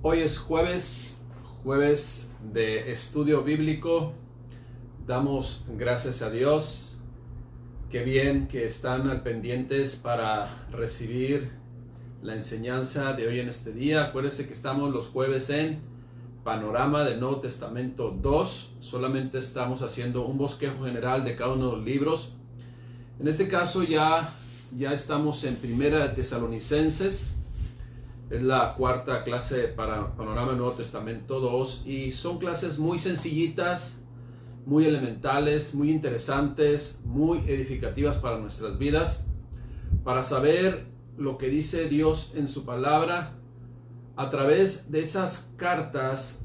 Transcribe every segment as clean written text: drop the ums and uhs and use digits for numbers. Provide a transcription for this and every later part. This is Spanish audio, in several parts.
Hoy es jueves de estudio bíblico. Damos gracias a Dios. Qué bien que están al pendientes para recibir la enseñanza de hoy en este día. Acuérdense que estamos los jueves en Panorama del Nuevo Testamento 2. Solamente estamos haciendo un bosquejo general de cada uno de los libros. En este caso ya estamos en Primera de Tesalonicenses. Es la cuarta clase para Panorama del Nuevo Testamento 2 y son clases muy sencillitas, muy elementales, muy interesantes, muy edificativas para nuestras vidas, para saber lo que dice Dios en su palabra a través de esas cartas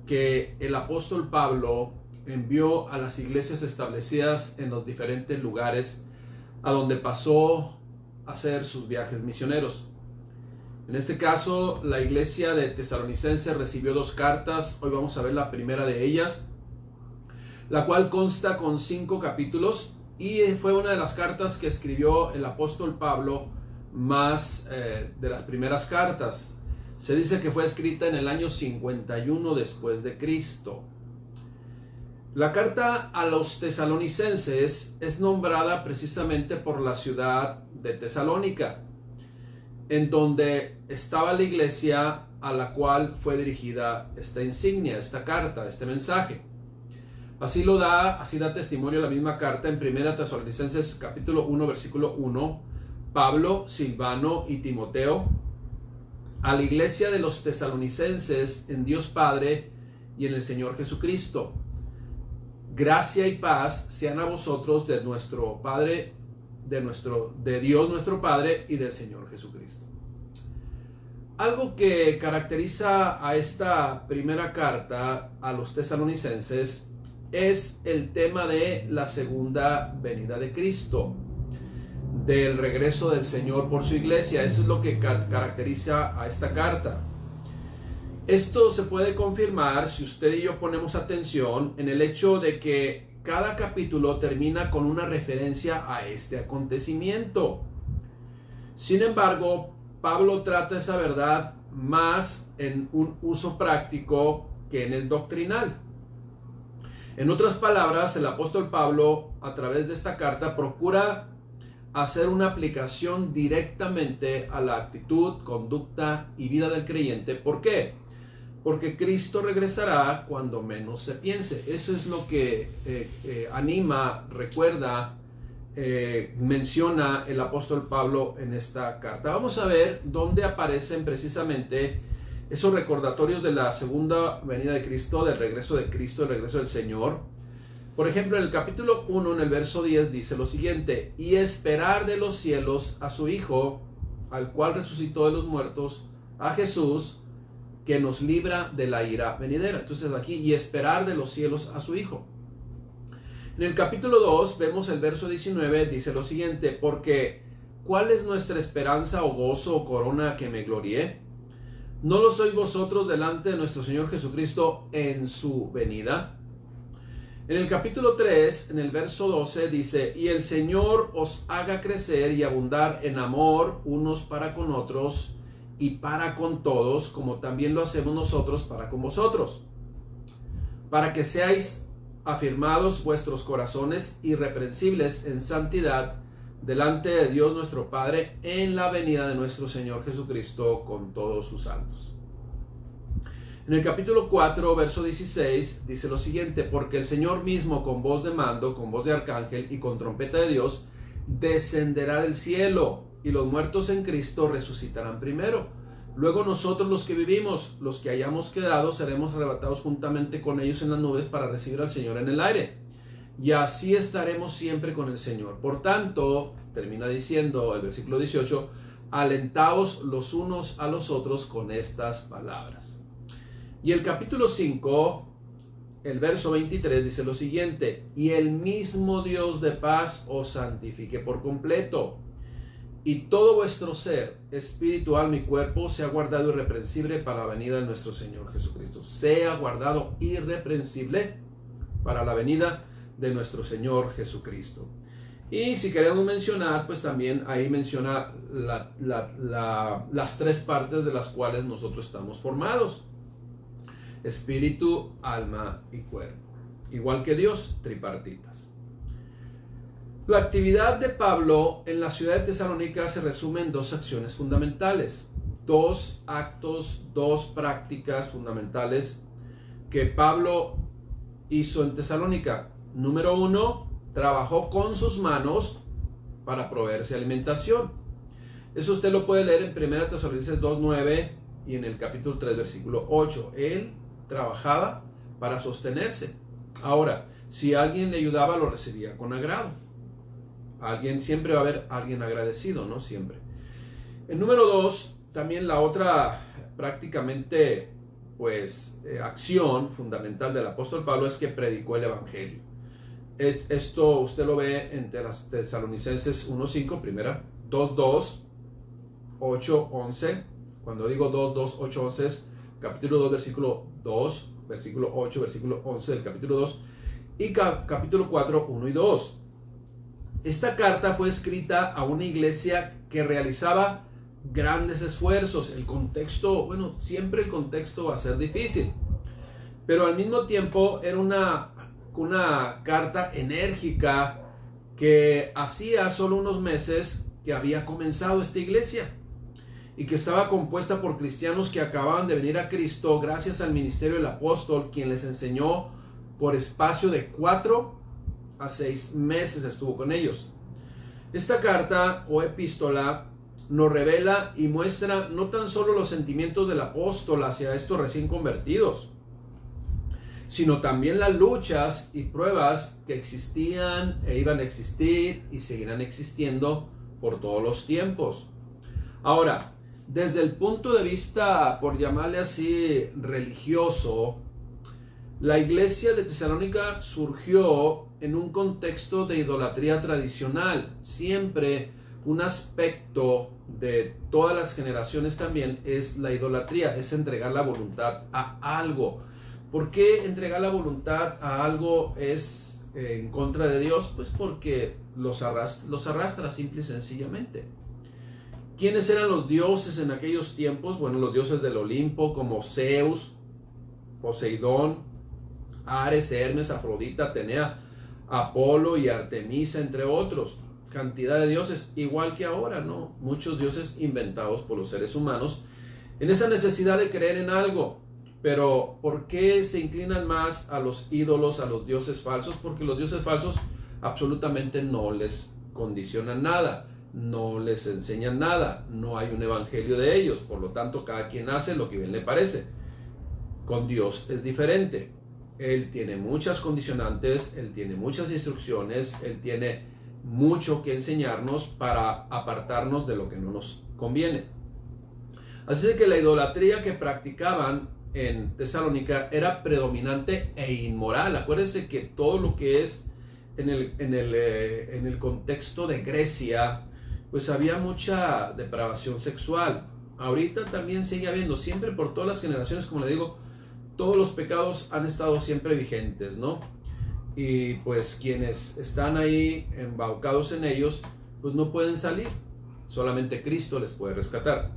que el apóstol Pablo envió a las iglesias establecidas en los diferentes lugares a donde pasó a hacer sus viajes misioneros. En este caso, la iglesia de Tesalonicense recibió dos cartas. Hoy vamos a ver la primera de ellas, la cual consta con 5 capítulos y fue una de las cartas que escribió el apóstol Pablo más de las primeras cartas. Se dice que fue escrita en el año 51 después de Cristo. La carta a los tesalonicenses es nombrada precisamente por la ciudad de Tesalónica, en donde estaba la iglesia a la cual fue dirigida esta insignia, esta carta, este mensaje. Así da testimonio la misma carta en 1 Tesalonicenses capítulo 1 versículo 1. Pablo, Silvano y Timoteo, a la iglesia de los tesalonicenses en Dios Padre y en el Señor Jesucristo. Gracia y paz sean a vosotros de nuestro Padre, de Dios nuestro Padre y del Señor Jesucristo. Algo que caracteriza a esta primera carta a los tesalonicenses es el tema de la segunda venida de Cristo, del regreso del Señor por su iglesia. Eso es lo que caracteriza a esta carta. Esto se puede confirmar si usted y yo ponemos atención en el hecho de que cada capítulo termina con una referencia a este acontecimiento. Sin embargo, Pablo trata esa verdad más en un uso práctico que en el doctrinal. En otras palabras, el apóstol Pablo, a través de esta carta, procura hacer una aplicación directamente a la actitud, conducta y vida del creyente. ¿Por qué? Porque Cristo regresará cuando menos se piense. Eso es lo que anima, recuerda, menciona el apóstol Pablo en esta carta. Vamos a ver dónde aparecen precisamente esos recordatorios de la segunda venida de Cristo, del regreso de Cristo, del regreso del Señor. Por ejemplo, en el capítulo 1, en el verso 10, dice lo siguiente: y esperar de los cielos a su Hijo, al cual resucitó de los muertos, a Jesús, que nos libra de la ira venidera. Entonces aquí, y esperar de los cielos a su Hijo. En el capítulo 2 vemos el verso 19, dice lo siguiente: porque ¿cuál es nuestra esperanza o gozo o corona que me glorié? ¿No lo sois vosotros delante de nuestro Señor Jesucristo en su venida? En el capítulo 3, en el verso 12, dice: y el Señor os haga crecer y abundar en amor unos para con otros y para con todos, como también lo hacemos nosotros para con vosotros, para que seáis afirmados vuestros corazones irreprensibles en santidad delante de Dios nuestro Padre en la venida de nuestro Señor Jesucristo con todos sus santos. En el capítulo 4, verso 16, dice lo siguiente: porque el Señor mismo, con voz de mando, con voz de arcángel y con trompeta de Dios, descenderá del cielo, y los muertos en Cristo resucitarán primero. Luego nosotros, los que vivimos, los que hayamos quedado, seremos arrebatados juntamente con ellos en las nubes para recibir al Señor en el aire. Y así estaremos siempre con el Señor. Por tanto, termina diciendo el versículo 18, alentaos los unos a los otros con estas palabras. Y el capítulo 5, el verso 23 dice lo siguiente: y el mismo Dios de paz os santifique por completo, y todo vuestro ser, espíritu, alma y cuerpo, sea guardado irreprensible para la venida de nuestro Señor Jesucristo. Sea guardado irreprensible para la venida de nuestro Señor Jesucristo. Y si queremos mencionar, pues también ahí menciona las tres partes de las cuales nosotros estamos formados: espíritu, alma y cuerpo. Igual que Dios, tripartitas. La actividad de Pablo en la ciudad de Tesalónica se resume en dos acciones fundamentales, dos actos, dos prácticas fundamentales que Pablo hizo en Tesalónica. Número uno, trabajó con sus manos para proveerse alimentación. Eso usted lo puede leer en 1 Tesalonicenses 2:9 y en el capítulo 3, versículo 8. Él trabajaba para sostenerse. Ahora, si alguien le ayudaba, lo recibía con agrado. Siempre va a haber alguien agradecido, ¿no? Siempre. El número 2, también la otra prácticamente, acción fundamental del apóstol Pablo es que predicó el evangelio. Esto usted lo ve en Tesalonicenses 1:5, primera, 2:2, 8:11. Cuando digo 2:2, 8:11 es capítulo 2, versículo 2, versículo 8, versículo 11 del capítulo 2 y capítulo 4, 1 y 2. Esta carta fue escrita a una iglesia que realizaba grandes esfuerzos. El contexto, siempre el contexto va a ser difícil, pero al mismo tiempo era una carta enérgica que hacía solo unos meses que había comenzado esta iglesia y que estaba compuesta por cristianos que acababan de venir a Cristo gracias al ministerio del apóstol, quien les enseñó por espacio de 4 a 6 meses estuvo con ellos. Esta carta o epístola nos revela y muestra no tan solo los sentimientos del apóstol hacia estos recién convertidos, sino también las luchas y pruebas que existían e iban a existir y seguirán existiendo por todos los tiempos. Ahora, desde el punto de vista, por llamarle así, religioso, la iglesia de Tesalónica surgió en un contexto de idolatría tradicional. Siempre un aspecto de todas las generaciones también es la idolatría, es entregar la voluntad a algo. ¿Por qué entregar la voluntad a algo es en contra de Dios? Pues porque los arrastra simple y sencillamente. ¿Quiénes eran los dioses en aquellos tiempos? Bueno, los dioses del Olimpo como Zeus, Poseidón, Ares, Hermes, Afrodita, Atenea, Apolo y Artemisa, entre otros. Cantidad de dioses, igual que ahora, ¿no? Muchos dioses inventados por los seres humanos en esa necesidad de creer en algo. Pero ¿por qué se inclinan más a los ídolos, a los dioses falsos? Porque los dioses falsos absolutamente no les condicionan nada, no les enseñan nada, no hay un evangelio de ellos. Por lo tanto, cada quien hace lo que bien le parece. Con Dios es diferente. Él tiene muchas condicionantes, Él tiene muchas instrucciones, Él tiene mucho que enseñarnos para apartarnos de lo que no nos conviene. Así que la idolatría que practicaban en Tesalónica era predominante e inmoral. Acuérdense que todo lo que es en el contexto de Grecia, pues había mucha depravación sexual. Ahorita también sigue habiendo, siempre por todas las generaciones, como le digo, todos los pecados han estado siempre vigentes, ¿no? Y pues quienes están ahí embaucados en ellos, pues no pueden salir. Solamente Cristo les puede rescatar.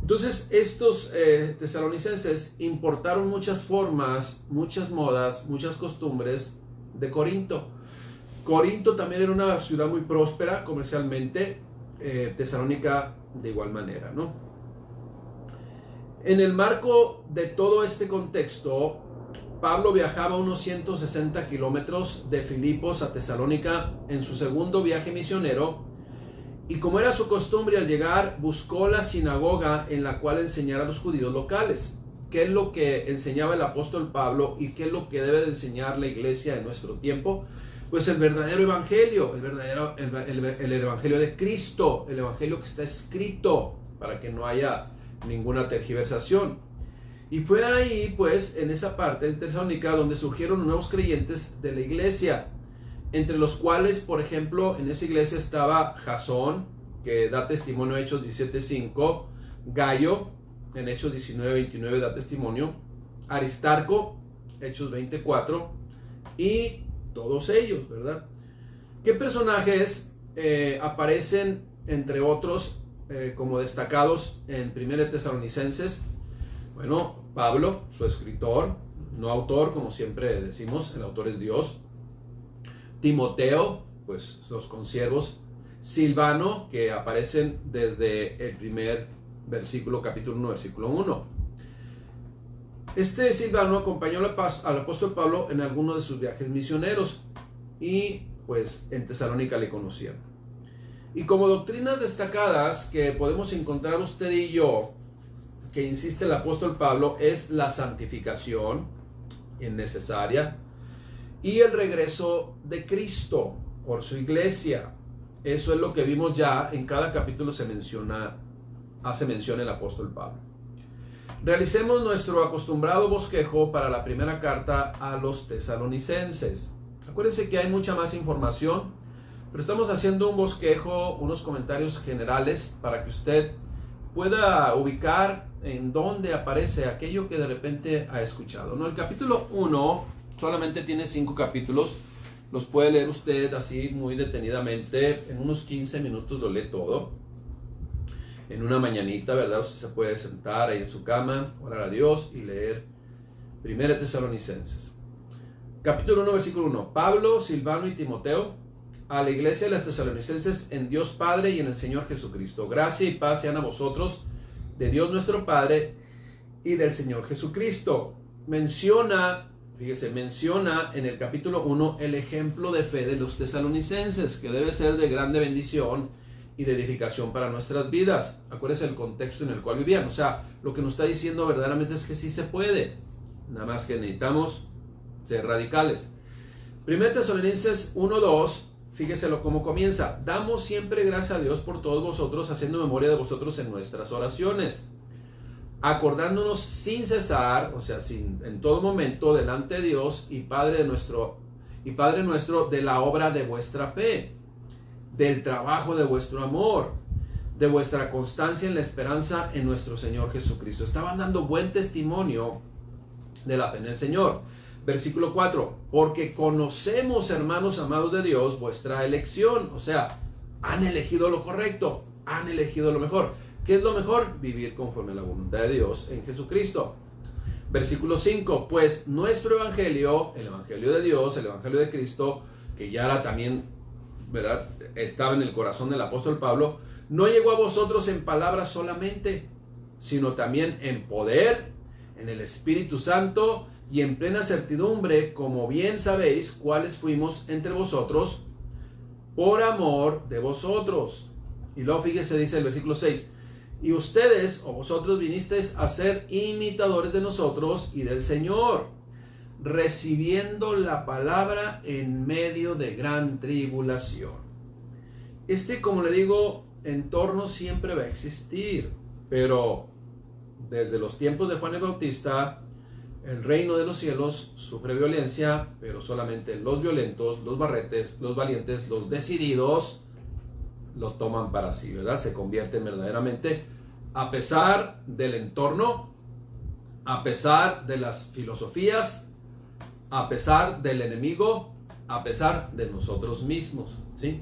Entonces estos tesalonicenses importaron muchas formas, muchas modas, muchas costumbres de Corinto. Corinto también era una ciudad muy próspera comercialmente, Tesalónica de igual manera, ¿no? En el marco de todo este contexto, Pablo viajaba unos 160 kilómetros de Filipos a Tesalónica en su segundo viaje misionero, y como era su costumbre, al llegar buscó la sinagoga en la cual enseñar a los judíos locales. ¿Qué es lo que enseñaba el apóstol Pablo y qué es lo que debe de enseñar la iglesia en nuestro tiempo? Pues el verdadero evangelio, el evangelio de Cristo, el evangelio que está escrito, para que no haya ninguna tergiversación. Y fue ahí, pues, en esa parte de Tesalónica donde surgieron nuevos creyentes de la iglesia, entre los cuales, por ejemplo, en esa iglesia estaba Jasón, que da testimonio en Hechos 17:5, Gallo, en Hechos 19:29 da testimonio, Aristarco, Hechos 20:4, y todos ellos, ¿verdad? ¿Qué personajes aparecen, entre otros, como destacados en 1 Tesalonicenses? Bueno, Pablo, su escritor, no autor, como siempre decimos, el autor es Dios. Timoteo, pues los consiervos. Silvano, que aparecen desde el primer versículo, capítulo 1, versículo 1. Este Silvano acompañó al apóstol Pablo en algunos de sus viajes misioneros y pues en Tesalónica le conocían. Y como doctrinas destacadas que podemos encontrar usted y yo, que insiste el apóstol Pablo, es la santificación innecesaria y el regreso de Cristo por su iglesia. Eso es lo que vimos ya en cada capítulo, hace mención el apóstol Pablo. Realicemos nuestro acostumbrado bosquejo para la primera carta a los tesalonicenses. Acuérdense que hay mucha más información, pero estamos haciendo un bosquejo, unos comentarios generales para que usted pueda ubicar en dónde aparece aquello que de repente ha escuchado, ¿no? El capítulo 1 solamente tiene 5 capítulos. Los puede leer usted así muy detenidamente. En unos 15 minutos lo lee todo. En una mañanita, ¿verdad? Usted se puede sentar ahí en su cama, orar a Dios y leer 1 Tesalonicenses. Capítulo 1, versículo 1. Pablo, Silvano y Timoteo, a la iglesia de las Tesalonicenses en Dios Padre y en el Señor Jesucristo. Gracia y paz sean a vosotros, de Dios nuestro Padre y del Señor Jesucristo. Menciona en el capítulo 1 el ejemplo de fe de los tesalonicenses, que debe ser de grande bendición y de edificación para nuestras vidas. Acuérdense el contexto en el cual vivían. O sea, lo que nos está diciendo verdaderamente es que sí se puede. Nada más que necesitamos ser radicales. 1 Tesalonicenses 1:2, fíjeselo cómo comienza. Damos siempre gracias a Dios por todos vosotros, haciendo memoria de vosotros en nuestras oraciones, acordándonos sin cesar, o sea, en todo momento, delante de Dios y Padre nuestro, de la obra de vuestra fe, del trabajo de vuestro amor, de vuestra constancia en la esperanza en nuestro Señor Jesucristo. Estaban dando buen testimonio de la fe en el Señor. Versículo 4, porque conocemos, hermanos amados de Dios, vuestra elección. O sea, han elegido lo correcto, han elegido lo mejor. ¿Qué es lo mejor? Vivir conforme a la voluntad de Dios en Jesucristo. Versículo 5, pues nuestro evangelio, el evangelio de Dios, el evangelio de Cristo, que ya era también, ¿verdad?, estaba en el corazón del apóstol Pablo, no llegó a vosotros en palabras solamente, sino también en poder, en el Espíritu Santo y en plena certidumbre, como bien sabéis cuáles fuimos entre vosotros por amor de vosotros. Y luego fíjese, dice el versículo 6, y ustedes o vosotros vinisteis a ser imitadores de nosotros y del Señor, recibiendo la palabra en medio de gran tribulación. Como le digo, entorno siempre va a existir, pero desde los tiempos de Juan el Bautista, el reino de los cielos sufre violencia, pero solamente los violentos, los valientes, los decididos lo toman para sí, ¿verdad? Se convierten verdaderamente, a pesar del entorno, a pesar de las filosofías, a pesar del enemigo, a pesar de nosotros mismos, ¿sí?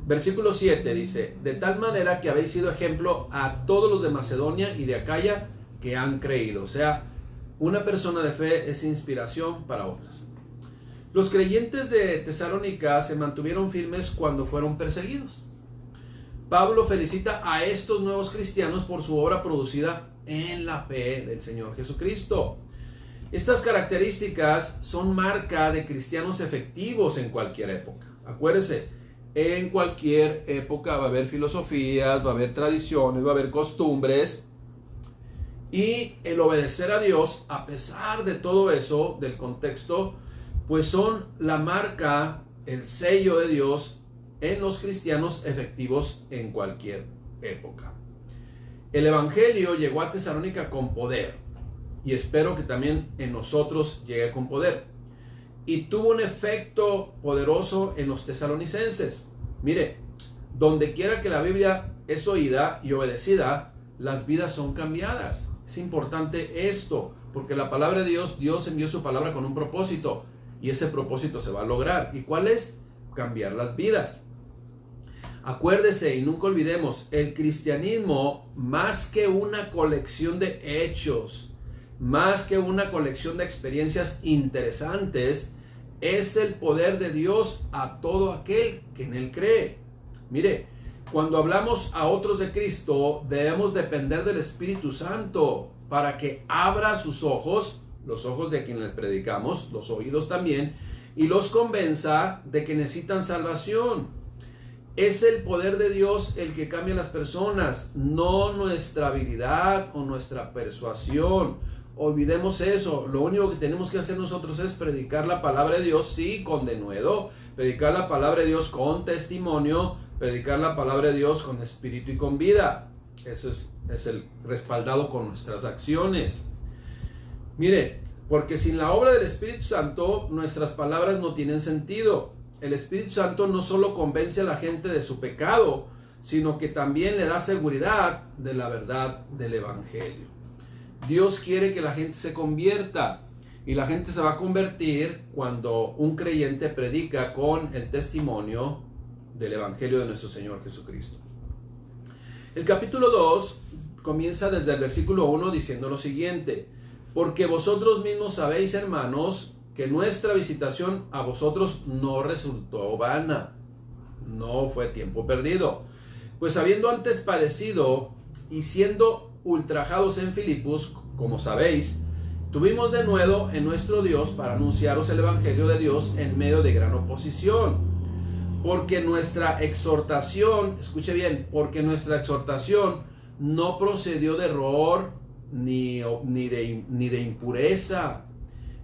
Versículo 7 dice, de tal manera que habéis sido ejemplo a todos los de Macedonia y de Acaya que han creído. O sea, una persona de fe es inspiración para otras. Los creyentes de Tesalónica se mantuvieron firmes cuando fueron perseguidos. Pablo felicita a estos nuevos cristianos por su obra producida en la fe del Señor Jesucristo. Estas características son marca de cristianos efectivos en cualquier época. Acuérdense, en cualquier época va a haber filosofías, va a haber tradiciones, va a haber costumbres. Y el obedecer a Dios, a pesar de todo eso, del contexto, pues son la marca, el sello de Dios en los cristianos efectivos en cualquier época. El evangelio llegó a Tesalónica con poder, y espero que también en nosotros llegue con poder. Y tuvo un efecto poderoso en los tesalonicenses. Mire, donde quiera que la Biblia es oída y obedecida, las vidas son cambiadas. Es importante esto, porque la palabra de Dios envió su palabra con un propósito, y ese propósito se va a lograr. ¿Y cuál es? cambiar las vidas. Acuérdese y nunca olvidemos, el cristianismo, más que una colección de hechos, más que una colección de experiencias interesantes, es el poder de Dios a todo aquel que en Él cree. Mire, cuando hablamos a otros de Cristo, debemos depender del Espíritu Santo para que abra sus ojos, los ojos de quienes les predicamos, los oídos también, y los convenza de que necesitan salvación. Es el poder de Dios el que cambia a las personas, no nuestra habilidad o nuestra persuasión. Olvidemos eso. Lo único que tenemos que hacer nosotros es predicar la palabra de Dios, sí, con denuedo, predicar la palabra de Dios con testimonio, predicar la palabra de Dios con espíritu y con vida. Eso es el respaldado con nuestras acciones. Mire, porque sin la obra del Espíritu Santo, nuestras palabras no tienen sentido. El Espíritu Santo no solo convence a la gente de su pecado, sino que también le da seguridad de la verdad del Evangelio. Dios quiere que la gente se convierta, y la gente se va a convertir cuando un creyente predica con el testimonio del Evangelio de nuestro Señor Jesucristo. El capítulo 2 comienza desde el versículo 1 diciendo lo siguiente: porque vosotros mismos sabéis, hermanos, que nuestra visitación a vosotros no resultó vana, no fue tiempo perdido, pues habiendo antes padecido y siendo ultrajados en Filipos, como sabéis, tuvimos de nuevo en nuestro Dios para anunciaros el Evangelio de Dios en medio de gran oposición, porque nuestra exhortación, escuche bien, porque nuestra exhortación no procedió de error, ni de impureza,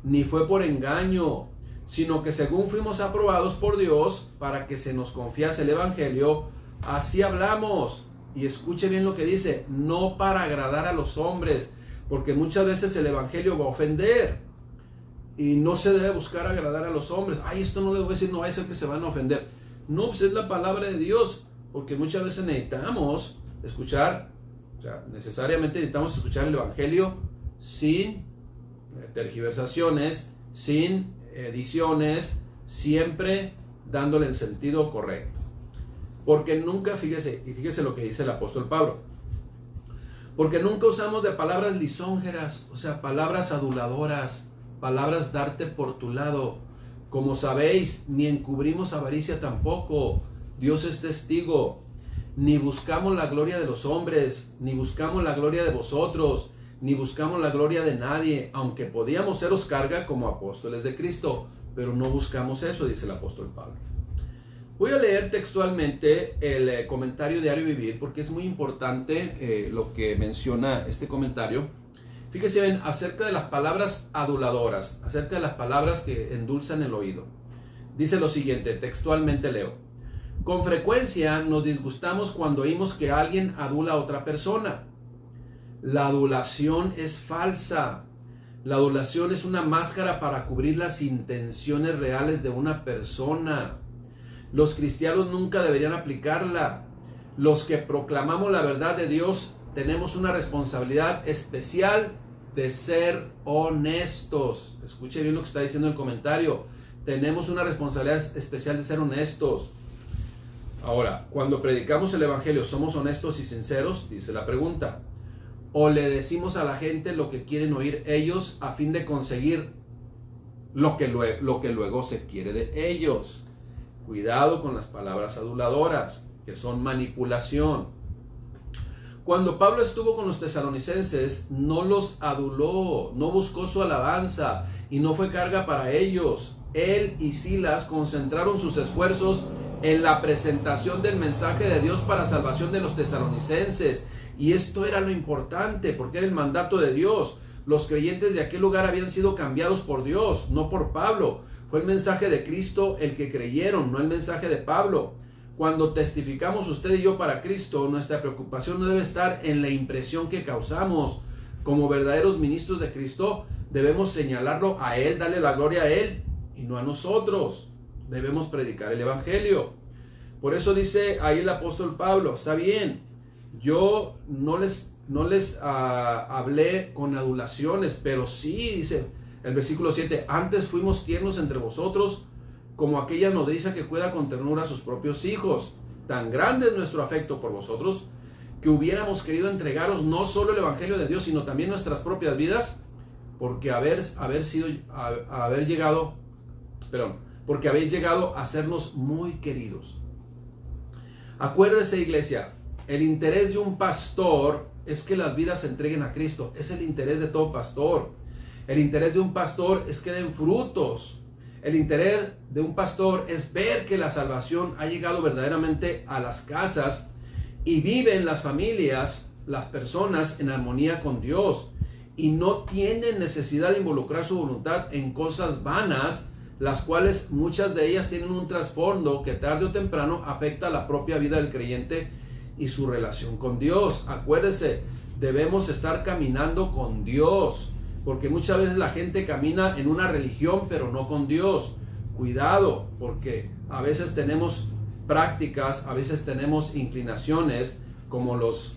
ni fue por engaño, sino que según fuimos aprobados por Dios para que se nos confiase el Evangelio, así hablamos. Y escuche bien lo que dice: no para agradar a los hombres, porque muchas veces el Evangelio va a ofender, y no se debe buscar agradar a los hombres. Ay, esto no les voy a decir, no va a ser que se van a ofender. No, pues es la palabra de Dios, porque muchas veces necesitamos escuchar, o sea, necesariamente necesitamos escuchar el Evangelio sin tergiversaciones, sin ediciones, siempre dándole el sentido correcto. Porque nunca, fíjese lo que dice el apóstol Pablo, porque nunca usamos de palabras lisonjeras, o sea, palabras aduladoras, palabras darte por tu lado. Como sabéis, ni encubrimos avaricia tampoco, Dios es testigo, ni buscamos la gloria de los hombres, ni buscamos la gloria de vosotros, ni buscamos la gloria de nadie, aunque podíamos seros carga como apóstoles de Cristo, pero no buscamos eso, dice el apóstol Pablo. Voy a leer textualmente el comentario Diario Vivir, porque es muy importante lo que menciona este comentario. Fíjese bien, acerca de las palabras aduladoras, acerca de las palabras que endulzan el oído. Dice lo siguiente, textualmente leo: con frecuencia nos disgustamos cuando oímos que alguien adula a otra persona. La adulación es falsa. La adulación es una máscara para cubrir las intenciones reales de una persona. Los cristianos nunca deberían aplicarla. Los que proclamamos la verdad de Dios tenemos una responsabilidad especial de ser honestos. Escuche bien lo que está diciendo el comentario. Tenemos una responsabilidad especial de ser honestos. Ahora, cuando predicamos el Evangelio, ¿somos honestos y sinceros? Dice la pregunta. ¿O le decimos a la gente lo que quieren oír ellos a fin de conseguir lo que luego se quiere de ellos? Cuidado con las palabras aduladoras, que son manipulación. Cuando Pablo estuvo con los tesalonicenses, no los aduló, no buscó su alabanza y no fue carga para ellos. Él y Silas concentraron sus esfuerzos en la presentación del mensaje de Dios para salvación de los tesalonicenses. Y esto era lo importante, porque era el mandato de Dios. Los creyentes de aquel lugar habían sido cambiados por Dios, no por Pablo. Fue el mensaje de Cristo el que creyeron, no el mensaje de Pablo. Cuando testificamos usted y yo para Cristo, nuestra preocupación no debe estar en la impresión que causamos. Como verdaderos ministros de Cristo, debemos señalarlo a Él, darle la gloria a Él y no a nosotros. Debemos predicar el Evangelio. Por eso dice ahí el apóstol Pablo: está bien, yo no les hablé con adulaciones, pero sí, dice el versículo 7, antes fuimos tiernos entre vosotros como aquella nodriza que cuida con ternura a sus propios hijos. Tan grande es nuestro afecto por vosotros, que hubiéramos querido entregaros no solo el Evangelio de Dios, sino también nuestras propias vidas, porque porque habéis llegado a sernos muy queridos. Acuérdese, iglesia, el interés de un pastor es que las vidas se entreguen a Cristo. Es el interés de todo pastor. El interés de un pastor es que den frutos. El interés de un pastor es ver que la salvación ha llegado verdaderamente a las casas y viven las familias, las personas en armonía con Dios y no tienen necesidad de involucrar su voluntad en cosas vanas, las cuales muchas de ellas tienen un trasfondo que tarde o temprano afecta a la propia vida del creyente y su relación con Dios. Acuérdese, debemos estar caminando con Dios, porque muchas veces la gente camina en una religión pero no con Dios. Cuidado, porque a veces tenemos prácticas, a veces tenemos inclinaciones como los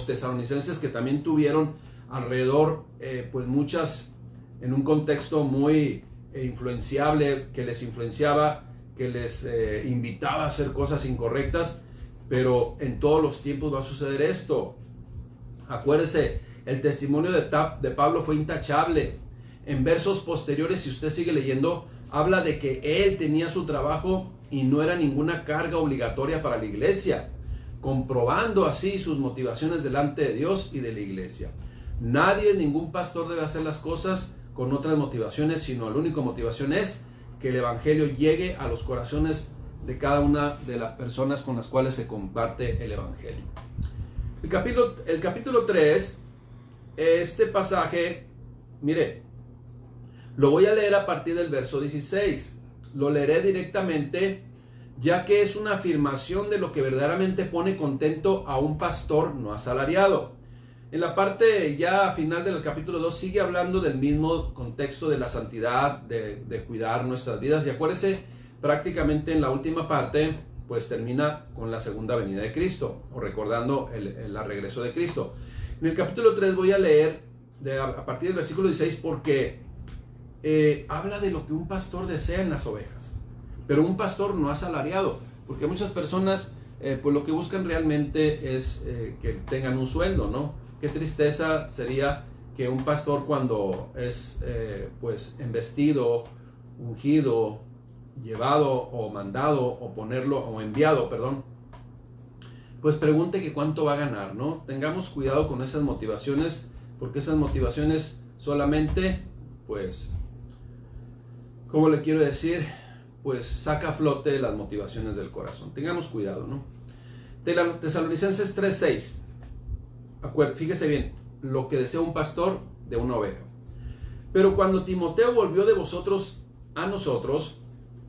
tesalonicenses, que también tuvieron alrededor pues muchas, en un contexto muy influenciable, que les influenciaba, que les invitaba a hacer cosas incorrectas. Pero en todos los tiempos va a suceder esto. Acuérdese, el testimonio de Pablo fue intachable. En versos posteriores, si usted sigue leyendo, habla de que él tenía su trabajo y no era ninguna carga obligatoria para la iglesia, comprobando así sus motivaciones delante de Dios y de la iglesia. Nadie, ningún pastor debe hacer las cosas con otras motivaciones, sino la única motivación es que el evangelio llegue a los corazones de cada una de las personas con las cuales se comparte el evangelio. El capítulo 3, este pasaje, mire, lo voy a leer a partir del verso 16. Lo leeré directamente, ya que es una afirmación de lo que verdaderamente pone contento a un pastor no asalariado. En la parte ya final del capítulo 2 sigue hablando del mismo contexto de la santidad, de cuidar nuestras vidas. Y acuérdese, prácticamente en la última parte, pues termina con la segunda venida de Cristo, o recordando el regreso de Cristo. En el capítulo 3 voy a leer a partir del versículo 16, porque habla de lo que un pastor desea en las ovejas, pero un pastor no asalariado, porque muchas personas pues lo que buscan realmente es que tengan un sueldo, ¿no? Qué tristeza sería que un pastor, cuando es pues embestido, ungido, llevado o mandado o enviado, pues pregunte que cuánto va a ganar, ¿no? Tengamos cuidado con esas motivaciones, porque esas motivaciones solamente, pues, ¿cómo le quiero decir? Pues saca a flote las motivaciones del corazón. Tengamos cuidado, ¿no? Tesalonicenses 3:6. Fíjese bien, lo que desea un pastor de una oveja. Pero cuando Timoteo volvió de vosotros a nosotros,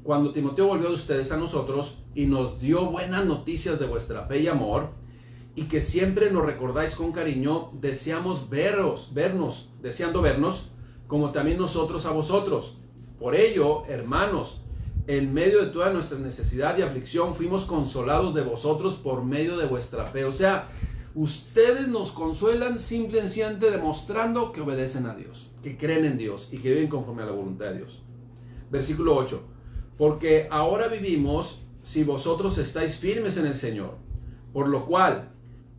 cuando Timoteo volvió de ustedes a nosotros y nos dio buenas noticias de vuestra fe y amor, y que siempre nos recordáis con cariño, deseando vernos, como también nosotros a vosotros. Por ello, hermanos, en medio de toda nuestra necesidad y aflicción, fuimos consolados de vosotros por medio de vuestra fe. O sea, ustedes nos consuelan simple y sencillamente demostrando que obedecen a Dios, que creen en Dios y que viven conforme a la voluntad de Dios. Versículo 8. Porque ahora vivimos si vosotros estáis firmes en el Señor. Por lo cual,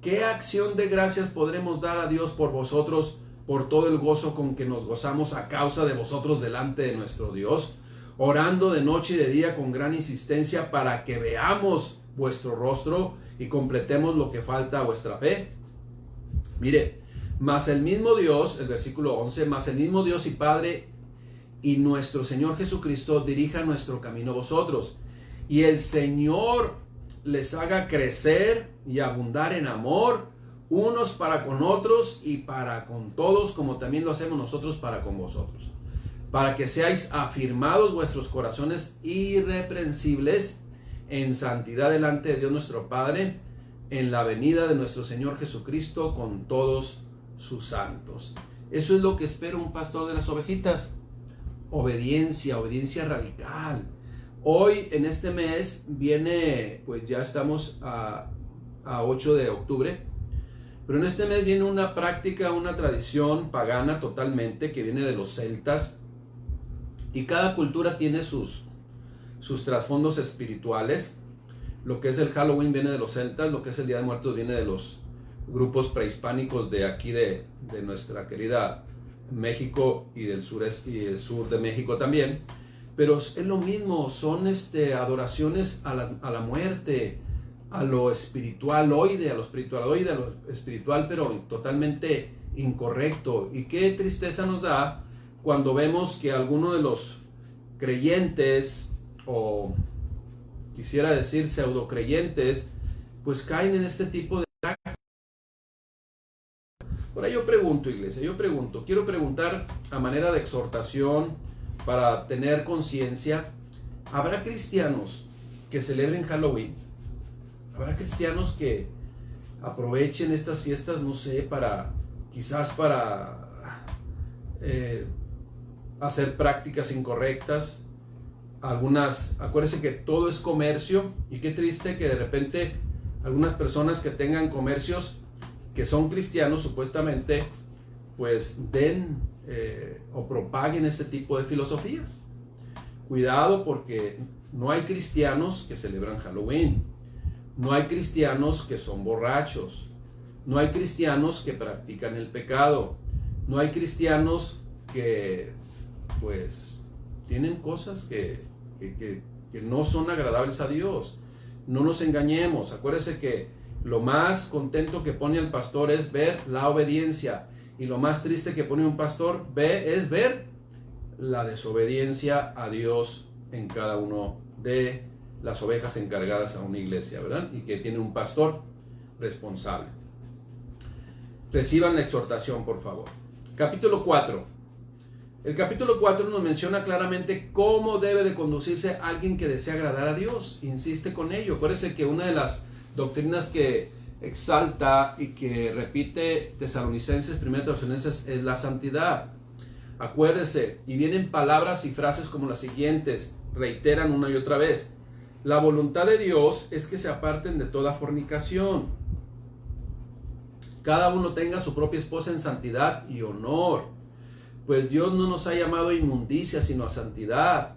¿qué acción de gracias podremos dar a Dios por vosotros, por todo el gozo con que nos gozamos a causa de vosotros delante de nuestro Dios? Orando de noche y de día con gran insistencia para que veamos vuestro rostro y completemos lo que falta a vuestra fe. Mire, mas el mismo Dios, el versículo 11, mas el mismo Dios y Padre y nuestro Señor Jesucristo dirija nuestro camino a vosotros, y el Señor les haga crecer y abundar en amor, unos para con otros y para con todos, como también lo hacemos nosotros para con vosotros, para que seáis afirmados vuestros corazones irreprensibles en santidad delante de Dios nuestro Padre, en la venida de nuestro Señor Jesucristo con todos sus santos. Eso es lo que espera un pastor de las ovejitas. Obediencia radical. Hoy en este mes viene, pues ya estamos a 8 de octubre, pero en este mes viene una práctica, una tradición pagana totalmente, que viene de los celtas, Y cada cultura tiene sus trasfondos espirituales. Lo que es el Halloween viene de los celtas, lo que es el Día de Muertos viene de los grupos prehispánicos de aquí de nuestra querida México y del sureste y el sur de México también. Pero es lo mismo, son adoraciones a la muerte, a lo espiritualoide, a lo espiritual, pero totalmente incorrecto. Y qué tristeza nos da cuando vemos que algunos de los creyentes, o quisiera decir pseudocreyentes, pues caen en este tipo de prácticas. Ahora yo pregunto, iglesia, quiero preguntar a manera de exhortación para tener conciencia: ¿habrá cristianos que celebren Halloween? ¿Habrá cristianos que aprovechen estas fiestas, no sé, quizás para hacer prácticas incorrectas? Acuérdense que todo es comercio, y qué triste que de repente algunas personas que tengan comercios que son cristianos supuestamente, pues den o propaguen este tipo de filosofías. Cuidado, porque no hay cristianos que celebran Halloween, no hay cristianos que son borrachos, no hay cristianos que practican el pecado, no hay cristianos que pues tienen cosas que no son agradables a Dios. No nos engañemos. Acuérdese que lo más contento que pone al pastor es ver la obediencia, y lo más triste que pone un pastor es ver la desobediencia a Dios en cada uno de las ovejas encargadas a una iglesia, ¿verdad? Y que tiene un pastor responsable. Reciban la exhortación, por favor. Capítulo 4. El capítulo 4 nos menciona claramente cómo debe de conducirse alguien que desea agradar a Dios. Insiste con ello. Acuérdense que una de las doctrinas que exalta y que repite Tesalonicenses, 1 Tesalonicenses, es la santidad. Acuérdese, y vienen palabras y frases como las siguientes, reiteran una y otra vez: la voluntad de Dios es que se aparten de toda fornicación. Cada uno tenga su propia esposa en santidad y honor, pues Dios no nos ha llamado a inmundicia, sino a santidad.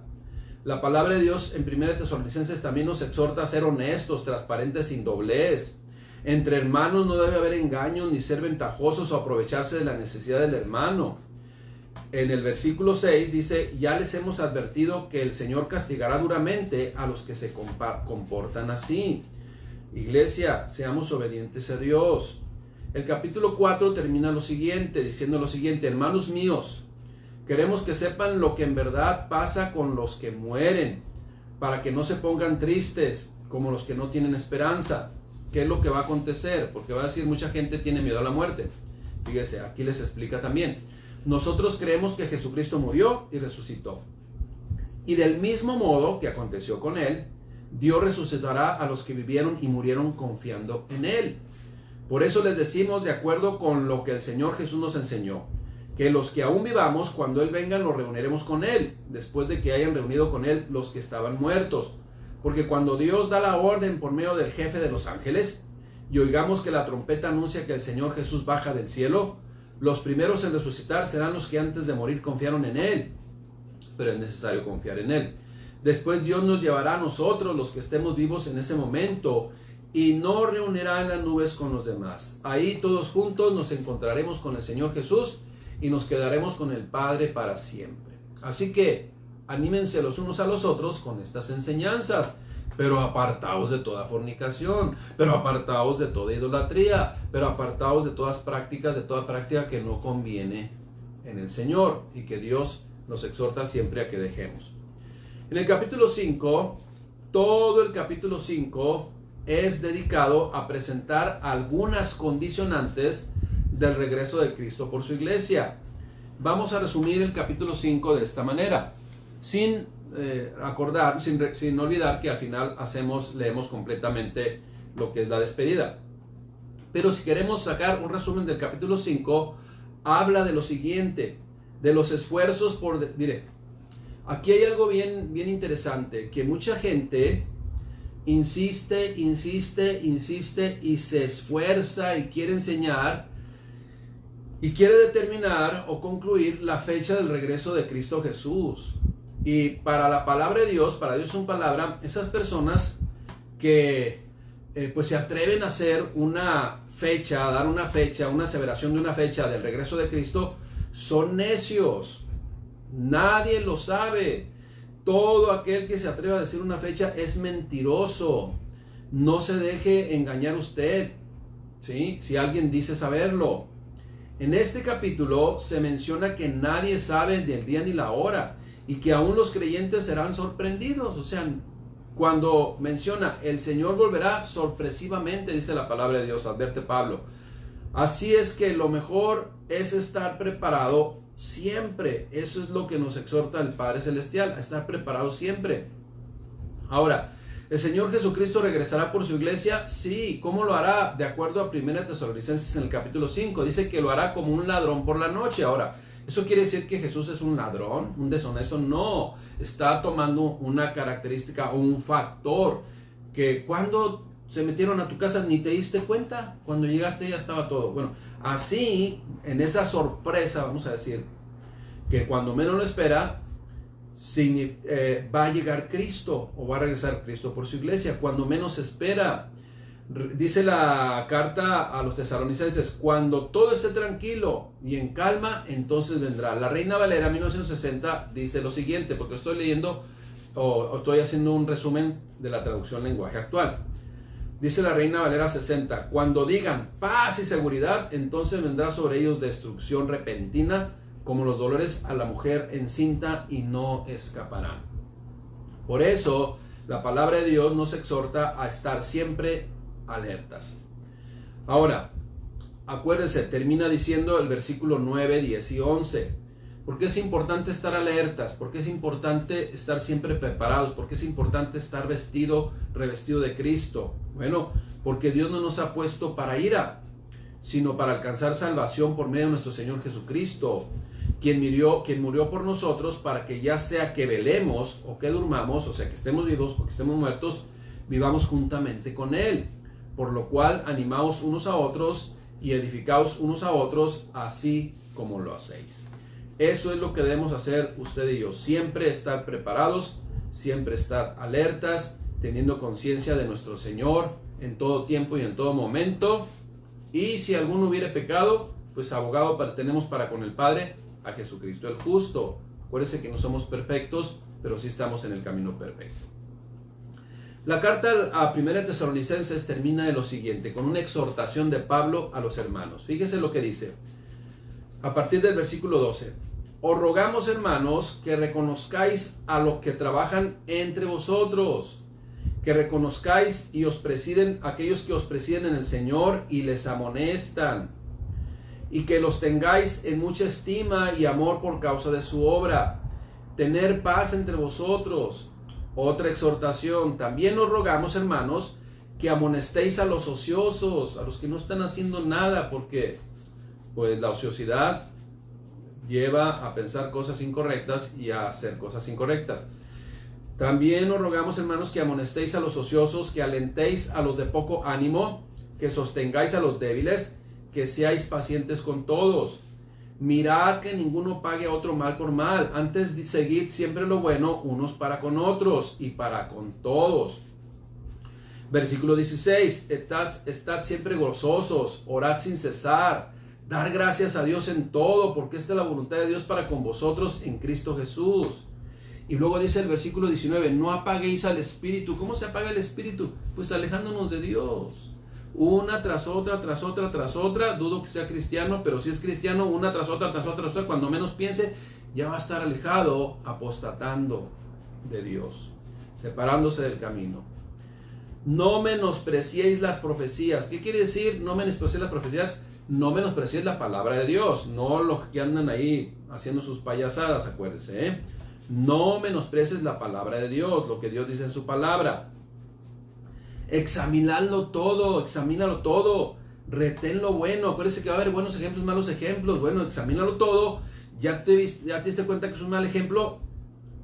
La palabra de Dios en 1 Tesalonicenses también nos exhorta a ser honestos, transparentes, sin doblez. Entre hermanos no debe haber engaños, ni ser ventajosos o aprovecharse de la necesidad del hermano. En el versículo 6 dice: ya les hemos advertido que el Señor castigará duramente a los que se comportan así. Iglesia, seamos obedientes a Dios. El capítulo 4 termina diciendo lo siguiente: hermanos míos, queremos que sepan lo que en verdad pasa con los que mueren, para que no se pongan tristes como los que no tienen esperanza. ¿Qué es lo que va a acontecer? Porque va a decir, mucha gente tiene miedo a la muerte. Fíjese, aquí les explica también: nosotros creemos que Jesucristo murió y resucitó, y del mismo modo que aconteció con él, Dios resucitará a los que vivieron y murieron confiando en él. Por eso les decimos, de acuerdo con lo que el Señor Jesús nos enseñó, que los que aún vivamos, cuando Él venga, nos reuniremos con Él, después de que hayan reunido con Él los que estaban muertos. Porque cuando Dios da la orden por medio del jefe de los ángeles, y oigamos que la trompeta anuncia que el Señor Jesús baja del cielo, los primeros en resucitar serán los que antes de morir confiaron en Él. Pero es necesario confiar en Él. Después Dios nos llevará a nosotros, los que estemos vivos en ese momento, y nos reunirá en las nubes con los demás. Ahí todos juntos nos encontraremos con el Señor Jesús y nos quedaremos con el Padre para siempre. Así que anímense los unos a los otros con estas enseñanzas, pero apartaos de toda fornicación, pero apartaos de toda idolatría, pero apartaos de toda práctica que no conviene en el Señor y que Dios nos exhorta siempre a que dejemos. En el capítulo 5, todo el capítulo 5 es dedicado a presentar algunas condicionantes del regreso de Cristo por su iglesia. Vamos a resumir el capítulo 5 de esta manera, sin olvidar que al final leemos completamente lo que es la despedida. Pero si queremos sacar un resumen del capítulo 5, habla de lo siguiente, de los esfuerzos mire, aquí hay algo bien interesante, que mucha gente insiste y se esfuerza y quiere enseñar y quiere determinar o concluir la fecha del regreso de Cristo Jesús. Y para la palabra de Dios, para Dios es una palabra, esas personas que pues se atreven a hacer una fecha, a dar una fecha, una aseveración de una fecha del regreso de Cristo, son necios. Nadie lo sabe. Todo aquel que se atreva a decir una fecha es mentiroso. No se deje engañar usted, ¿sí? Si alguien dice saberlo. En este capítulo se menciona que nadie sabe del día ni la hora y que aún los creyentes serán sorprendidos. O sea, cuando menciona el Señor volverá sorpresivamente, dice la palabra de Dios, advierte Pablo. Así es que lo mejor es estar preparado siempre. Eso es lo que nos exhorta el Padre Celestial, a estar preparado siempre. Ahora, ¿el Señor Jesucristo regresará por su iglesia? Sí. ¿Cómo lo hará? De acuerdo a 1 Tesalonicenses en el capítulo 5, dice que lo hará como un ladrón por la noche. Ahora, ¿eso quiere decir que Jesús es un ladrón, un deshonesto? No, está tomando una característica o un factor que cuando se metieron a tu casa ni te diste cuenta, cuando llegaste ya estaba todo. Bueno, así, en esa sorpresa, vamos a decir, que cuando menos lo espera, va a llegar Cristo o va a regresar Cristo por su iglesia, cuando menos se espera. Dice la carta a los tesalonicenses, cuando todo esté tranquilo y en calma, entonces vendrá. La Reina Valera 1960 dice lo siguiente, porque estoy leyendo o estoy haciendo un resumen de la traducción lenguaje actual. Dice la Reina Valera 60, cuando digan paz y seguridad, entonces vendrá sobre ellos destrucción repentina, como los dolores a la mujer encinta, y no escaparán. Por eso, la palabra de Dios nos exhorta a estar siempre alertas. Ahora, acuérdense, termina diciendo el versículo 9, 10 y 11. ¿Por qué es importante estar alertas? ¿Por qué es importante estar siempre preparados? ¿Por qué es importante estar revestido de Cristo? Bueno, porque Dios no nos ha puesto para ira, sino para alcanzar salvación por medio de nuestro Señor Jesucristo, quien murió por nosotros, para que ya sea que velemos o que durmamos, o sea que estemos vivos o que estemos muertos, vivamos juntamente con Él. Por lo cual, animaos unos a otros y edificaos unos a otros, así como lo hacéis. Eso es lo que debemos hacer usted y yo, siempre estar preparados, siempre estar alertas, teniendo conciencia de nuestro Señor en todo tiempo y en todo momento. Y si alguno hubiere pecado, pues abogado tenemos para con el Padre, a Jesucristo el justo. Acuérdense que no somos perfectos, pero sí estamos en el camino perfecto. La carta a 1 Tesalonicenses termina de lo siguiente, con una exhortación de Pablo a los hermanos. Fíjese lo que dice, a partir del versículo 12. Os rogamos, hermanos, que reconozcáis a los que trabajan entre vosotros, que reconozcáis y os presiden aquellos que os presiden en el Señor y les amonestan, y que los tengáis en mucha estima y amor por causa de su obra. Tener paz entre vosotros. Otra exhortación. También os rogamos, hermanos, que amonestéis a los ociosos, a los que no están haciendo nada, porque pues la ociosidad lleva a pensar cosas incorrectas y a hacer cosas incorrectas. También os rogamos, hermanos, que amonestéis a los ociosos, que alentéis a los de poco ánimo, que sostengáis a los débiles, que seáis pacientes con todos. Mirad que ninguno pague a otro mal por mal, antes seguid siempre lo bueno unos para con otros y para con todos. Versículo 16, estad siempre gozosos, orad sin cesar, dar gracias a Dios en todo, porque esta es la voluntad de Dios para con vosotros en Cristo Jesús. Y luego dice el versículo 19, no apaguéis al Espíritu. ¿Cómo se apaga el Espíritu? Pues alejándonos de Dios. Una tras otra, tras otra, tras otra. Dudo que sea cristiano, pero si es cristiano, una tras otra, tras otra, tras otra. Cuando menos piense, ya va a estar alejado, apostatando de Dios, separándose del camino. No menospreciéis las profecías. ¿Qué quiere decir no menospreciéis las profecías? No menospreciéis la palabra de Dios, no los que andan ahí haciendo sus payasadas, acuérdense, ¿eh? No menosprecies la palabra de Dios, lo que Dios dice en su palabra. Examínalo todo, retén lo bueno. Acuérdense que va a haber buenos ejemplos, malos ejemplos. Bueno, examínalo todo. Ya te diste cuenta que es un mal ejemplo,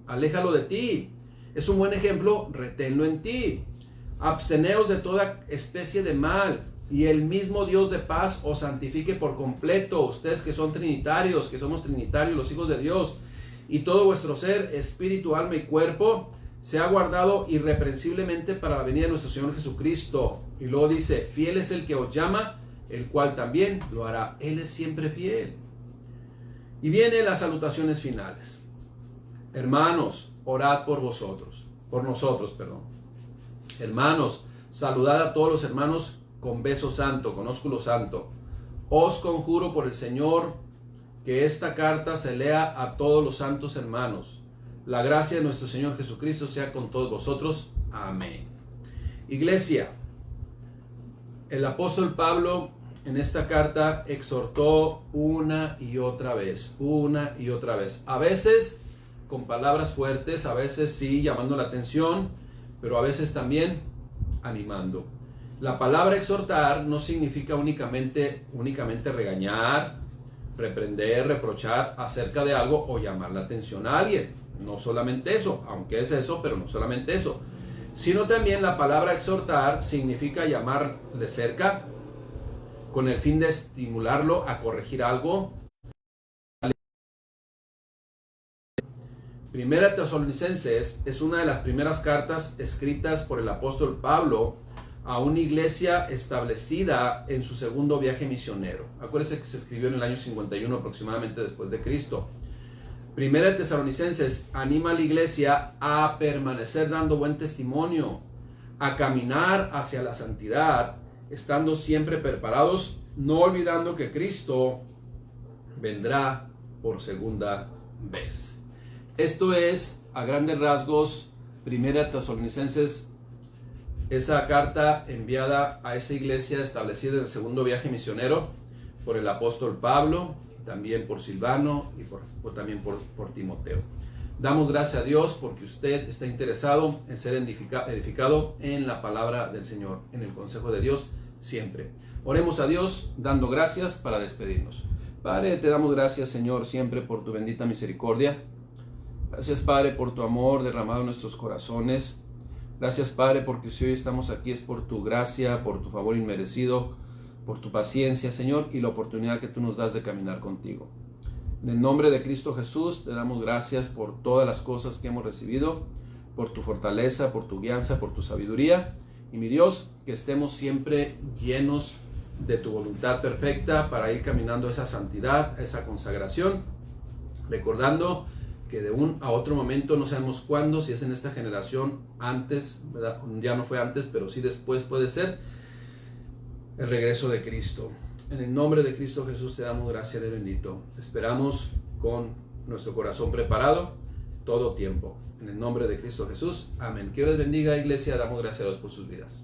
aléjalo de ti. Es un buen ejemplo, reténlo en ti. Absteneos de toda especie de mal, y el mismo Dios de paz os santifique por completo. Ustedes que son trinitarios, que somos trinitarios, los hijos de Dios, y todo vuestro ser, espíritu, alma y cuerpo, sea guardado irreprensiblemente para la venida de nuestro Señor Jesucristo. Y luego dice, fiel es el que os llama, el cual también lo hará. Él es siempre fiel. Y vienen las salutaciones finales. Hermanos, orad por nosotros. Hermanos, saludad a todos los hermanos con beso santo, con ósculo santo. Os conjuro por el Señor que esta carta se lea a todos los santos hermanos. La gracia de nuestro Señor Jesucristo sea con todos vosotros. Amén. Iglesia, el apóstol Pablo en esta carta exhortó una y otra vez. A veces con palabras fuertes, a veces sí llamando la atención, pero a veces también animando. La palabra exhortar no significa únicamente regañar, reprender, reprochar acerca de algo o llamar la atención a alguien. No solamente eso, aunque es eso, pero no solamente eso. Sino también la palabra exhortar significa llamar de cerca con el fin de estimularlo a corregir algo. Primera Tesalonicenses es una de las primeras cartas escritas por el apóstol Pablo a una iglesia establecida en su segundo viaje misionero. Acuérdense que se escribió en el año 51 aproximadamente después de Cristo. Primera Tesalonicenses anima a la iglesia a permanecer dando buen testimonio, a caminar hacia la santidad, estando siempre preparados, no olvidando que Cristo vendrá por segunda vez. Esto es, a grandes rasgos, Primera Tesalonicenses, esa carta enviada a esa iglesia establecida en el segundo viaje misionero por el apóstol Pablo, también por Silvano y también por Timoteo. Damos gracias a Dios porque usted está interesado en ser edificado en la palabra del Señor, en el consejo de Dios siempre. Oremos a Dios dando gracias para despedirnos. Padre, te damos gracias, Señor, siempre por tu bendita misericordia. Gracias, Padre, por tu amor derramado en nuestros corazones. Gracias, Padre, porque si hoy estamos aquí es por tu gracia, por tu favor inmerecido, por tu paciencia, Señor, y la oportunidad que tú nos das de caminar contigo. En el nombre de Cristo Jesús, te damos gracias por todas las cosas que hemos recibido, por tu fortaleza, por tu guianza, por tu sabiduría. Y mi Dios, que estemos siempre llenos de tu voluntad perfecta para ir caminando a esa santidad, a esa consagración, recordando que de un a otro momento, no sabemos cuándo, si es en esta generación, antes, ¿verdad? Ya no fue antes, pero sí después puede ser, el regreso de Cristo. En el nombre de Cristo Jesús te damos gracias de bendito. Esperamos con nuestro corazón preparado todo tiempo. En el nombre de Cristo Jesús, amén. Que Dios les bendiga, iglesia. Damos gracias a Dios por sus vidas.